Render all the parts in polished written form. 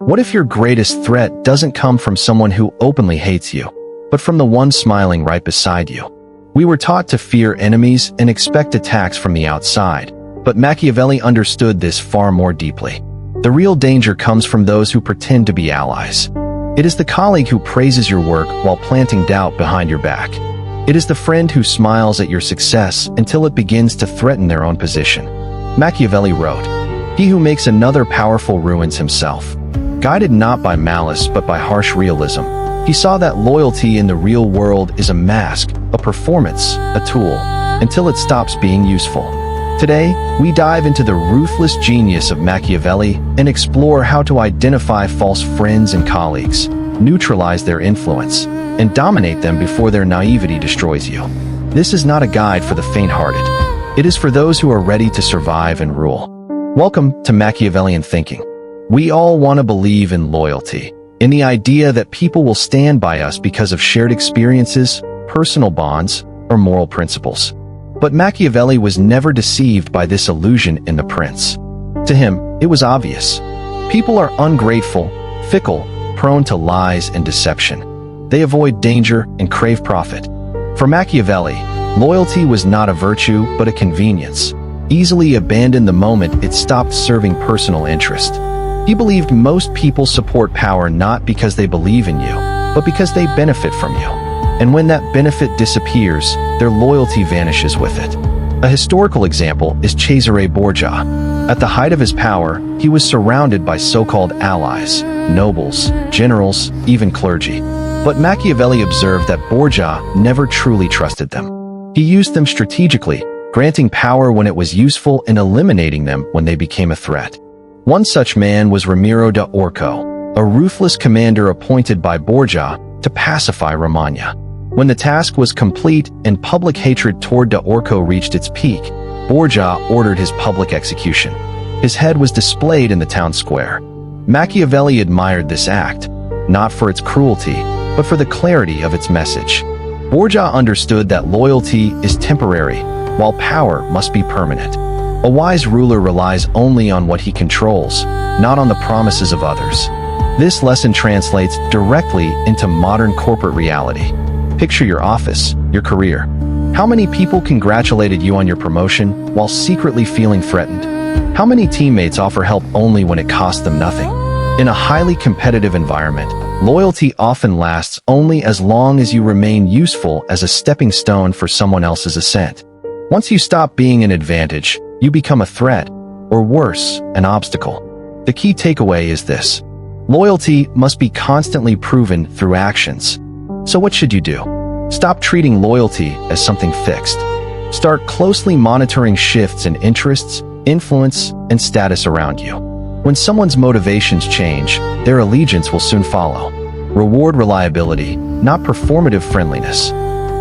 What if your greatest threat doesn't come from someone who openly hates you, but from the one smiling right beside you? We were taught to fear enemies and expect attacks from the outside, but Machiavelli understood this far more deeply. The real danger comes from those who pretend to be allies. It is the colleague who praises your work while planting doubt behind your back. It is the friend who smiles at your success until it begins to threaten their own position. Machiavelli wrote, "He who makes another powerful ruins himself." Guided not by malice but by harsh realism, he saw that loyalty in the real world is a mask, a performance, a tool, until it stops being useful. Today, we dive into the ruthless genius of Machiavelli and explore how to identify false friends and colleagues, neutralize their influence, and dominate them before their naivety destroys you. This is not a guide for the faint-hearted. It is for those who are ready to survive and rule. Welcome to Machiavellian thinking. We all want to believe in loyalty, in the idea that people will stand by us because of shared experiences, personal bonds, or moral principles. But Machiavelli was never deceived by this illusion in The Prince. To him, it was obvious. People are ungrateful, fickle, prone to lies and deception. They avoid danger and crave profit. For Machiavelli, loyalty was not a virtue but a convenience, easily abandoned the moment it stopped serving personal interest. He believed most people support power not because they believe in you, but because they benefit from you. And when that benefit disappears, their loyalty vanishes with it. A historical example is Cesare Borgia. At the height of his power, he was surrounded by so-called allies, nobles, generals, even clergy. But Machiavelli observed that Borgia never truly trusted them. He used them strategically, granting power when it was useful and eliminating them when they became a threat. One such man was Ramiro da Orco, a ruthless commander appointed by Borgia to pacify Romagna. When the task was complete and public hatred toward da Orco reached its peak, Borgia ordered his public execution. His head was displayed in the town square. Machiavelli admired this act, not for its cruelty, but for the clarity of its message. Borgia understood that loyalty is temporary, while power must be permanent. A wise ruler relies only on what he controls, not on the promises of others. This lesson translates directly into modern corporate reality. Picture your office, your career. How many people congratulated you on your promotion while secretly feeling threatened? How many teammates offer help only when it costs them nothing? In a highly competitive environment, loyalty often lasts only as long as you remain useful as a stepping stone for someone else's ascent. Once you stop being an advantage, you become a threat, or worse, an obstacle. The key takeaway is this: loyalty must be constantly proven through actions. So what should you do? Stop treating loyalty as something fixed. Start closely monitoring shifts in interests, influence, and status around you. When someone's motivations change, their allegiance will soon follow. Reward reliability, not performative friendliness.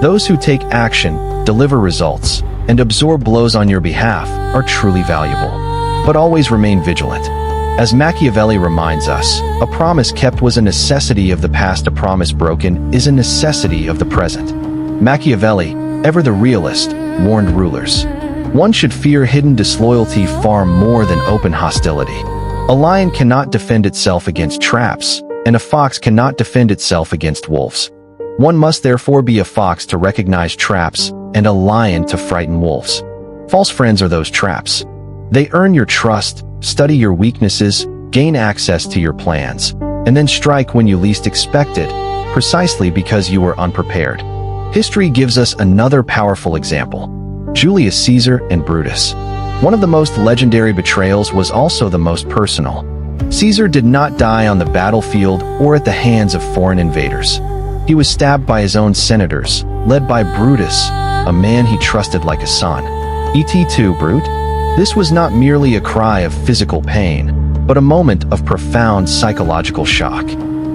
Those who take action, deliver results, and absorb blows on your behalf are truly valuable. But always remain vigilant. As Machiavelli reminds us, a promise kept was a necessity of the past, a promise broken is a necessity of the present. Machiavelli, ever the realist, warned rulers. One should fear hidden disloyalty far more than open hostility. A lion cannot defend itself against traps, and a fox cannot defend itself against wolves. One must therefore be a fox to recognize traps, and a lion to frighten wolves. False friends are those traps. They earn your trust, study your weaknesses, gain access to your plans, and then strike when you least expect it, precisely because you were unprepared. History gives us another powerful example: Julius Caesar and Brutus. One of the most legendary betrayals was also the most personal. Caesar did not die on the battlefield or at the hands of foreign invaders. He was stabbed by his own senators, led by Brutus, a man he trusted like a son. Et Brute? This was not merely a cry of physical pain, but a moment of profound psychological shock.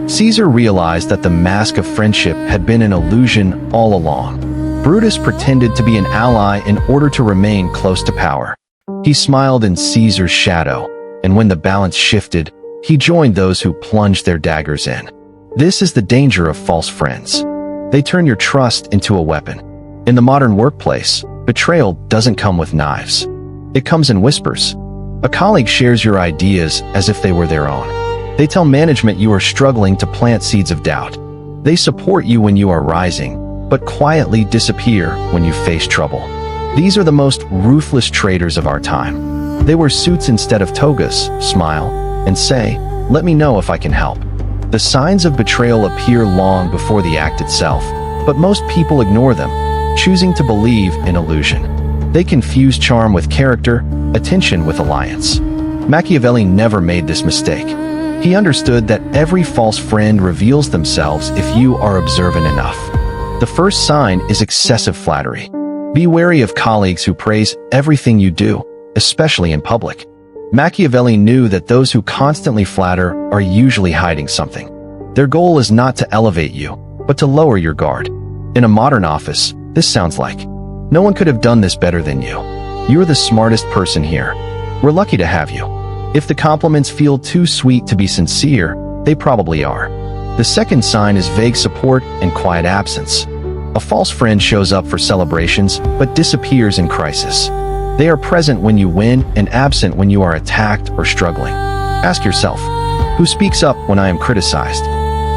Caesar realized that the mask of friendship had been an illusion all along. Brutus pretended to be an ally in order to remain close to power. He smiled in Caesar's shadow, and when the balance shifted, he joined those who plunged their daggers in. This is the danger of false friends. They turn your trust into a weapon. In the modern workplace, betrayal doesn't come with knives. It comes in whispers. A colleague shares your ideas as if they were their own. They tell management you are struggling to plant seeds of doubt. They support you when you are rising, but quietly disappear when you face trouble. These are the most ruthless traitors of our time. They wear suits instead of togas, smile, and say, "Let me know if I can help." The signs of betrayal appear long before the act itself, but most people ignore them, choosing to believe in illusion. They confuse charm with character, attention with alliance. Machiavelli never made this mistake. He understood that every false friend reveals themselves if you are observant enough. The first sign is excessive flattery. Be wary of colleagues who praise everything you do, especially in public. Machiavelli knew that those who constantly flatter are usually hiding something. Their goal is not to elevate you, but to lower your guard. In a modern office, this sounds like, "No one could have done this better than you. You're the smartest person here. We're lucky to have you." If the compliments feel too sweet to be sincere, they probably are. The second sign is vague support and quiet absence. A false friend shows up for celebrations, but disappears in crisis. They are present when you win and absent when you are attacked or struggling. Ask yourself, who speaks up when I am criticized?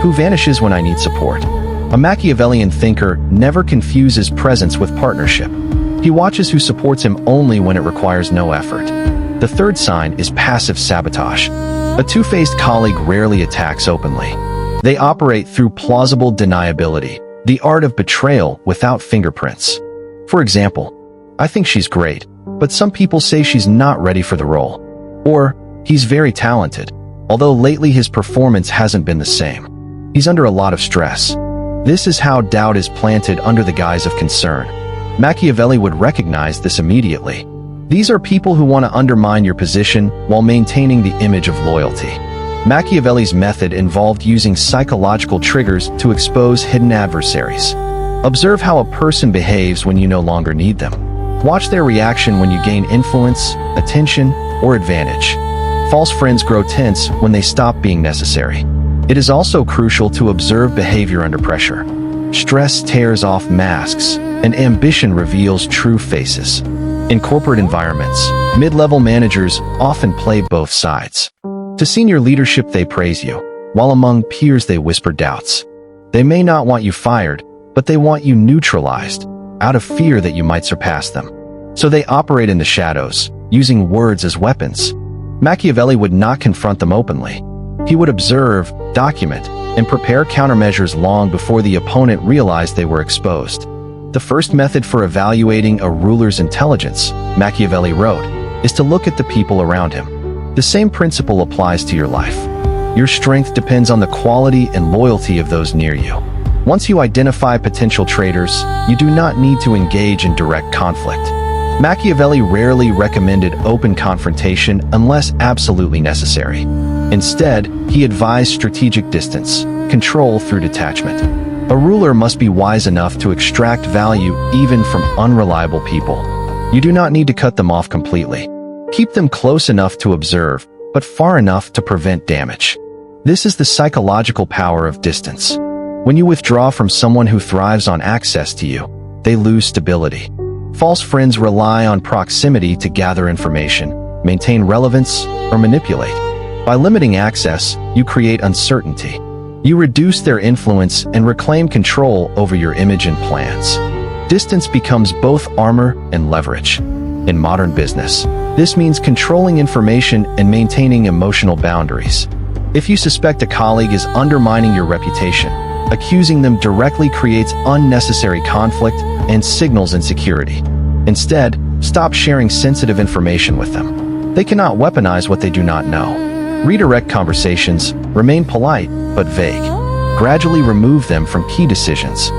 Who vanishes when I need support? A Machiavellian thinker never confuses presence with partnership. He watches who supports him only when it requires no effort. The third sign is passive sabotage. A two-faced colleague rarely attacks openly. They operate through plausible deniability, the art of betrayal without fingerprints. For example, "I think she's great, but some people say she's not ready for the role." Or, "He's very talented, although lately his performance hasn't been the same. He's under a lot of stress." This is how doubt is planted under the guise of concern. Machiavelli would recognize this immediately. These are people who want to undermine your position while maintaining the image of loyalty. Machiavelli's method involved using psychological triggers to expose hidden adversaries. Observe how a person behaves when you no longer need them. Watch their reaction when you gain influence, attention, or advantage. False friends grow tense when they stop being necessary. It is also crucial to observe behavior under pressure. Stress tears off masks, and ambition reveals true faces. In corporate environments, mid-level managers often play both sides. To senior leadership, they praise you, while among peers they whisper doubts. They may not want you fired, but they want you neutralized, out of fear that you might surpass them. So they operate in the shadows, using words as weapons. Machiavelli would not confront them openly. He would observe, document, and prepare countermeasures long before the opponent realized they were exposed. The first method for evaluating a ruler's intelligence, Machiavelli wrote, is to look at the people around him. The same principle applies to your life. Your strength depends on the quality and loyalty of those near you. Once you identify potential traitors, you do not need to engage in direct conflict. Machiavelli rarely recommended open confrontation unless absolutely necessary. Instead, he advised strategic distance, control through detachment. A ruler must be wise enough to extract value even from unreliable people. You do not need to cut them off completely. Keep them close enough to observe, but far enough to prevent damage. This is the psychological power of distance. When you withdraw from someone who thrives on access to you, they lose stability. False friends rely on proximity to gather information, maintain relevance, or manipulate. By limiting access, you create uncertainty. You reduce their influence and reclaim control over your image and plans. Distance becomes both armor and leverage. In modern business, this means controlling information and maintaining emotional boundaries. If you suspect a colleague is undermining your reputation, accusing them directly creates unnecessary conflict and signals insecurity. Instead, stop sharing sensitive information with them. They cannot weaponize what they do not know. Redirect conversations, remain polite, but vague. Gradually remove them from key decisions.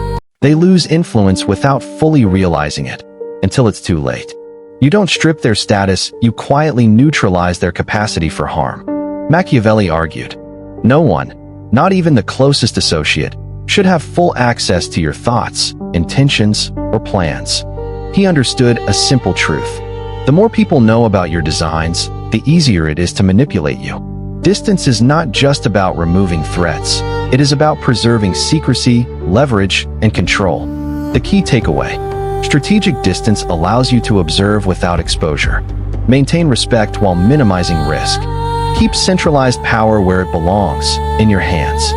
They lose influence without fully realizing it, until it's too late. You don't strip their status, you quietly neutralize their capacity for harm. Machiavelli argued, "No one, not even the closest associate, should have full access to your thoughts, intentions, or plans." He understood a simple truth. The more people know about your designs, the easier it is to manipulate you. Distance is not just about removing threats. It is about preserving secrecy, leverage, and control. The key takeaway: strategic distance allows you to observe without exposure, maintain respect while minimizing risk, Keep centralized power where it belongs, in your hands.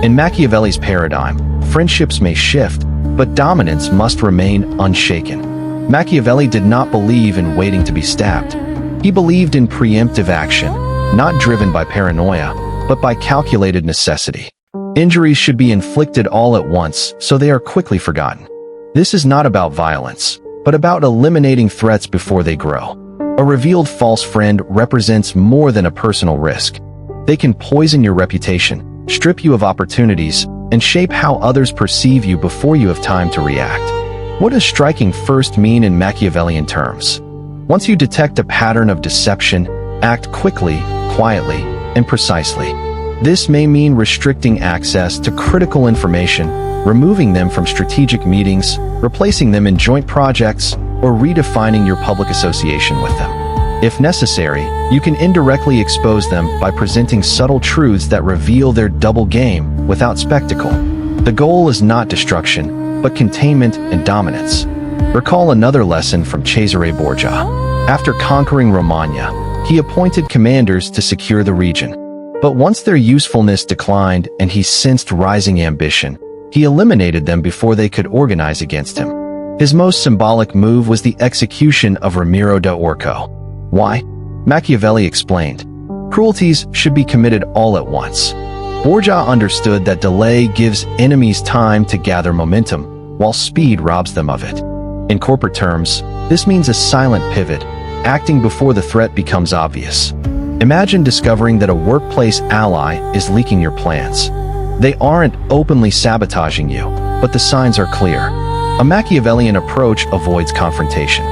In Machiavelli's paradigm, friendships may shift, but dominance must remain unshaken. Machiavelli did not believe in waiting to be stabbed. He believed in preemptive action, not driven by paranoia, but by calculated necessity. Injuries should be inflicted all at once, so they are quickly forgotten. This is not about violence, but about eliminating threats before they grow. A revealed false friend represents more than a personal risk. They can poison your reputation, strip you of opportunities, and shape how others perceive you before you have time to react. What does striking first mean in Machiavellian terms? Once you detect a pattern of deception, act quickly, quietly, and precisely. This may mean restricting access to critical information, removing them from strategic meetings, replacing them in joint projects, or redefining your public association with them. If necessary, you can indirectly expose them by presenting subtle truths that reveal their double game without spectacle. The goal is not destruction, but containment and dominance. Recall another lesson from Cesare Borgia. After conquering Romagna, he appointed commanders to secure the region. But once their usefulness declined and he sensed rising ambition, he eliminated them before they could organize against him. His most symbolic move was the execution of Ramiro da Orco. Why? Machiavelli explained, cruelties should be committed all at once. Borgia understood that delay gives enemies time to gather momentum, while speed robs them of it. In corporate terms, this means a silent pivot, acting before the threat becomes obvious. Imagine discovering that a workplace ally is leaking your plans. They aren't openly sabotaging you, but the signs are clear. A Machiavellian approach avoids confrontation.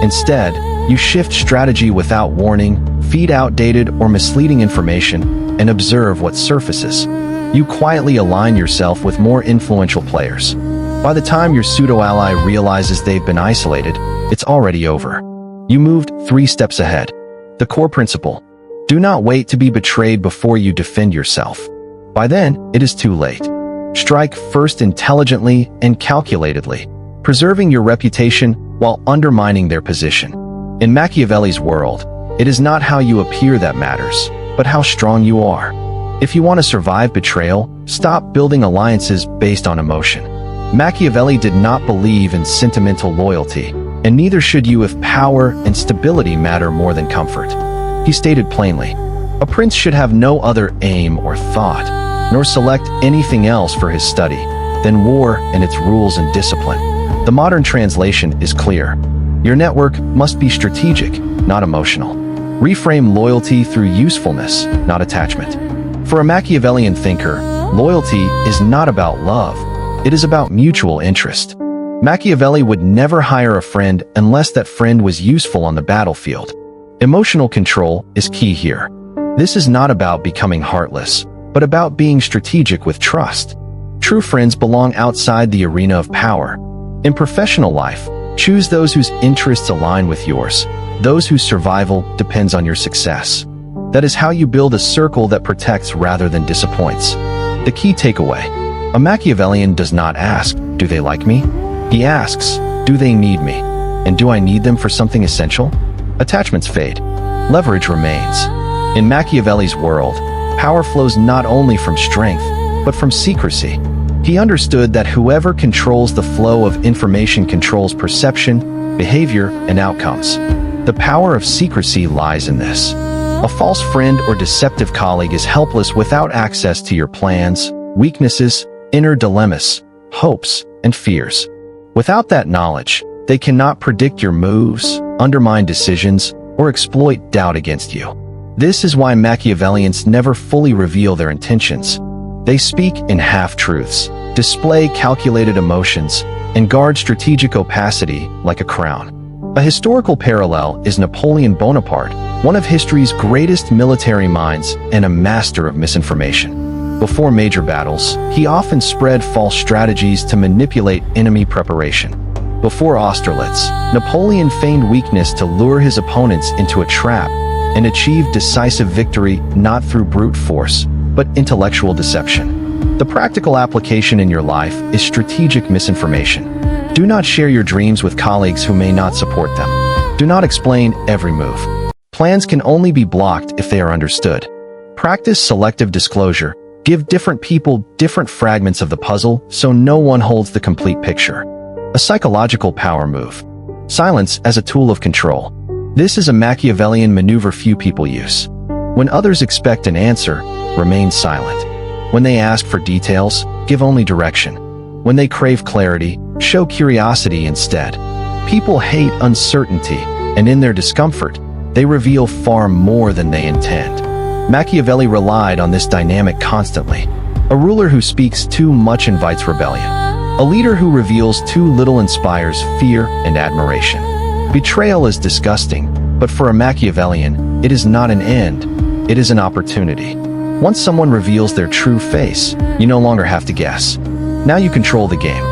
Instead, you shift strategy without warning, feed outdated or misleading information, and observe what surfaces. You quietly align yourself with more influential players. By the time your pseudo-ally realizes they've been isolated, it's already over. You moved 3 steps ahead. The core principle: do not wait to be betrayed before you defend yourself. By then, it is too late. Strike first intelligently and calculatedly, preserving your reputation while undermining their position. In Machiavelli's world, it is not how you appear that matters, but how strong you are. If you want to survive betrayal, stop building alliances based on emotion. Machiavelli did not believe in sentimental loyalty, and neither should you if power and stability matter more than comfort. He stated plainly, a prince should have no other aim or thought, nor select anything else for his study, than war and its rules and discipline. The modern translation is clear. Your network must be strategic, not emotional. Reframe loyalty through usefulness, not attachment. For a Machiavellian thinker, loyalty is not about love. It is about mutual interest. Machiavelli would never hire a friend unless that friend was useful on the battlefield. Emotional control is key here. This is not about becoming heartless, but about being strategic with trust. True friends belong outside the arena of power. In professional life, choose those whose interests align with yours, those whose survival depends on your success. That is how you build a circle that protects rather than disappoints. The key takeaway: a Machiavellian does not ask, do they like me? He asks, do they need me? And do I need them for something essential? Attachments fade. Leverage remains. In Machiavelli's world, power flows not only from strength, but from secrecy. He understood that whoever controls the flow of information controls perception, behavior, and outcomes. The power of secrecy lies in this. A false friend or deceptive colleague is helpless without access to your plans, weaknesses, inner dilemmas, hopes, and fears. Without that knowledge, they cannot predict your moves, undermine decisions, or exploit doubt against you. This is why Machiavellians never fully reveal their intentions. They speak in half-truths, display calculated emotions, and guard strategic opacity like a crown. A historical parallel is Napoleon Bonaparte, one of history's greatest military minds and a master of misinformation. Before major battles, he often spread false strategies to manipulate enemy preparation. Before Austerlitz, Napoleon feigned weakness to lure his opponents into a trap and achieved decisive victory not through brute force, but intellectual deception. The practical application in your life is strategic misinformation. Do not share your dreams with colleagues who may not support them. Do not explain every move. Plans can only be blocked if they are understood. Practice selective disclosure. Give different people different fragments of the puzzle so no one holds the complete picture. A psychological power move. Silence as a tool of control. This is a Machiavellian maneuver few people use. When others expect an answer, remain silent. When they ask for details, give only direction. When they crave clarity, show curiosity instead. People hate uncertainty, and in their discomfort, they reveal far more than they intend. Machiavelli relied on this dynamic constantly. A ruler who speaks too much invites rebellion. A leader who reveals too little inspires fear and admiration. Betrayal is disgusting, but for a Machiavellian, it is not an end, it is an opportunity. Once someone reveals their true face, you no longer have to guess. Now you control the game.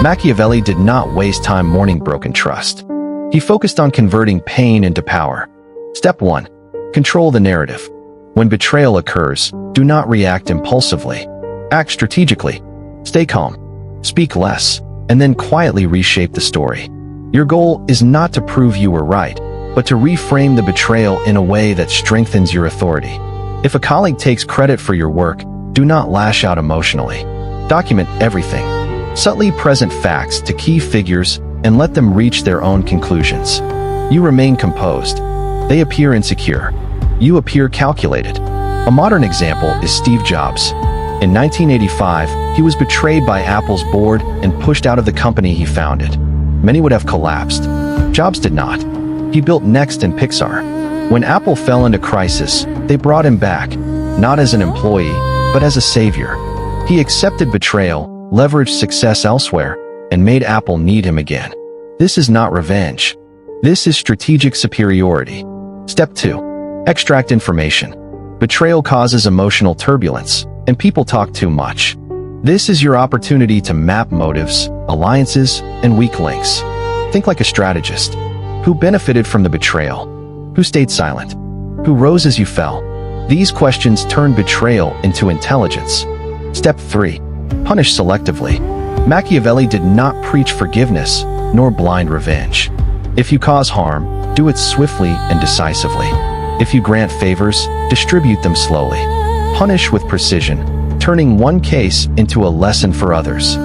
Machiavelli did not waste time mourning broken trust. He focused on converting pain into power. Step 1. Control the narrative. When betrayal occurs, do not react impulsively. Act strategically. Stay calm. Speak less, and then quietly reshape the story. Your goal is not to prove you were right, but to reframe the betrayal in a way that strengthens your authority. If a colleague takes credit for your work, do not lash out emotionally. Document everything. Subtly present facts to key figures and let them reach their own conclusions. You remain composed. They appear insecure. You appear calculated. A modern example is Steve Jobs. In 1985, he was betrayed by Apple's board and pushed out of the company he founded. Many would have collapsed. Jobs did not. He built Next and Pixar. When Apple fell into crisis, they brought him back, not as an employee, but as a savior. He accepted betrayal, leveraged success elsewhere, and made Apple need him again. This is not revenge. This is strategic superiority. Step 2. Extract information. Betrayal causes emotional turbulence, and people talk too much. This is your opportunity to map motives, alliances, and weak links. Think like a strategist. Who benefited from the betrayal? Who stayed silent? Who rose as you fell? These questions turn betrayal into intelligence. Step 3. Punish selectively. Machiavelli did not preach forgiveness, nor blind revenge. If you cause harm, do it swiftly and decisively. If you grant favors, distribute them slowly. Punish with precision, turning one case into a lesson for others.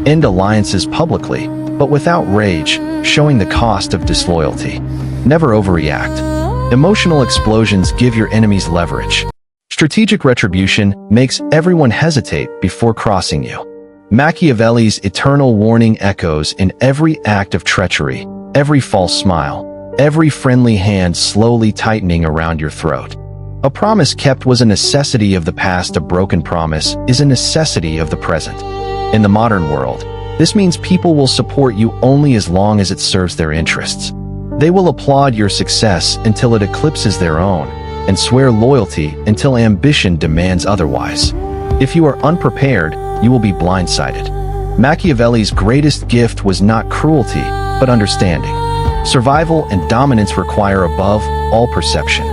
End alliances publicly, but without rage, showing the cost of disloyalty. Never overreact. Emotional explosions give your enemies leverage. Strategic retribution makes everyone hesitate before crossing you. Machiavelli's eternal warning echoes in every act of treachery, every false smile, every friendly hand slowly tightening around your throat. A promise kept was a necessity of the past. A broken promise is a necessity of the present. In the modern world, this means people will support you only as long as it serves their interests. They will applaud your success until it eclipses their own, and swear loyalty until ambition demands otherwise. If you are unprepared, you will be blindsided. Machiavelli's greatest gift was not cruelty, but understanding. Survival and dominance require above all perception.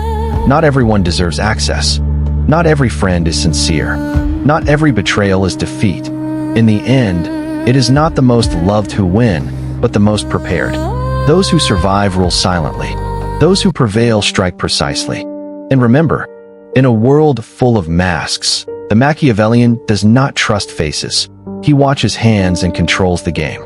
Not everyone deserves access. Not every friend is sincere. Not every betrayal is defeat. In the end, it is not the most loved who win, but the most prepared. Those who survive rule silently. Those who prevail strike precisely. And remember, in a world full of masks, the Machiavellian does not trust faces. He watches hands and controls the game.